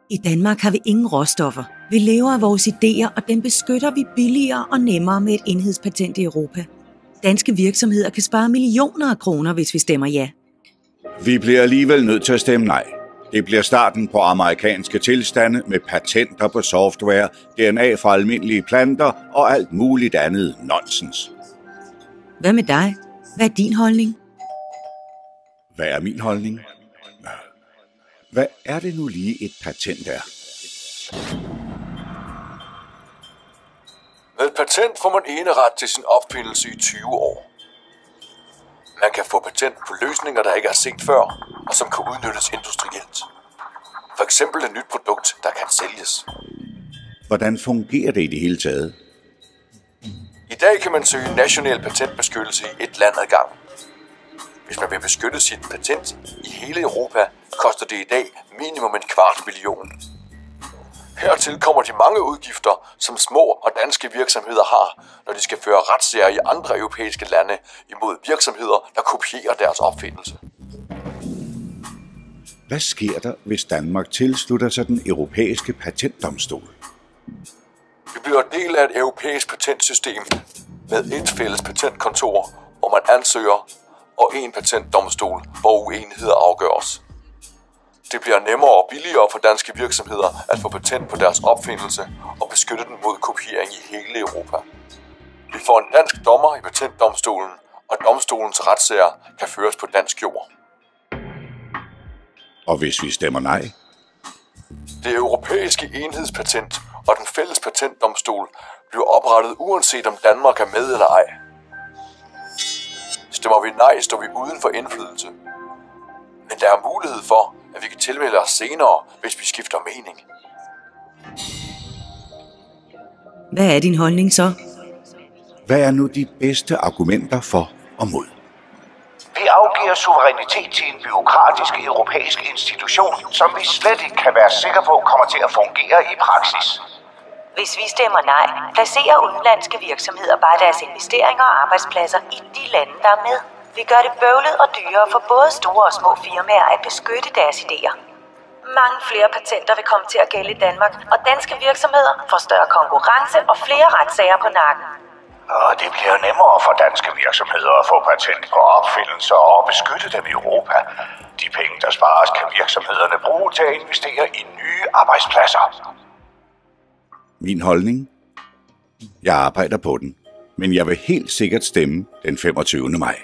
I Danmark har vi ingen råstoffer. Vi lever af vores idéer, og dem beskytter vi billigere og nemmere med et enhedspatent i Europa. Danske virksomheder kan spare millioner af kroner, hvis vi stemmer ja. Vi bliver alligevel nødt til at stemme nej. Det bliver starten på amerikanske tilstande med patenter på software, DNA fra almindelige planter og alt muligt andet nonsens. Hvad med dig? Hvad er din holdning? Hvad er min holdning? Hvad er det nu lige et patent er? Med et patent får man eneret til sin opfindelse i 20 år. Man kan få patent på løsninger, der ikke er set før, og som kan udnyttes industrielt. For eksempel et nyt produkt, der kan sælges. Hvordan fungerer det i det hele taget? I dag kan man søge national patentbeskyttelse i et land ad gangen. Hvis man vil beskytte sit patent i hele Europa, koster det i dag minimum 250 000. Hertil kommer de mange udgifter, som små og danske virksomheder har, når de skal føre retssager i andre europæiske lande imod virksomheder, der kopierer deres opfindelse. Hvad sker der, hvis Danmark tilslutter sig den europæiske patentdomstol? Vi bliver del af et europæisk patentsystem med et fælles patentkontor, hvor man ansøger, og en patentdomstol, hvor uenigheder afgøres. Det bliver nemmere og billigere for danske virksomheder at få patent på deres opfindelse og beskytte den mod kopiering i hele Europa. Vi får en dansk dommer i patentdomstolen, og domstolens retssager kan føres på dansk jord. Og hvis vi stemmer nej? Det europæiske enhedspatent og den fælles patentdomstol bliver oprettet uanset om Danmark er med eller ej. Stemmer vi nej, står vi uden for indflydelse. Men der er mulighed for, at vi kan tilmelde os senere, hvis vi skifter mening. Hvad er din holdning så? Hvad er nu de bedste argumenter for og mod? Vi afgiver suverænitet til en bureaukratisk europæisk institution, som vi slet ikke kan være sikre på kommer til at fungere i praksis. Hvis vi stemmer nej, placerer udenlandske virksomheder bare deres investeringer og arbejdspladser i de lande, der er med. Vi gør det bøvlet og dyrere for både store og små firmaer at beskytte deres idéer. Mange flere patenter vil komme til at gælde i Danmark, og danske virksomheder får større konkurrence og flere retssager på nakken. Og det bliver nemmere for danske virksomheder at få patent på opfindelser og beskytte dem i Europa. De penge, der spares, kan virksomhederne bruge til at investere i nye arbejdspladser. Min holdning? Jeg arbejder på den, men jeg vil helt sikkert stemme den 25. maj.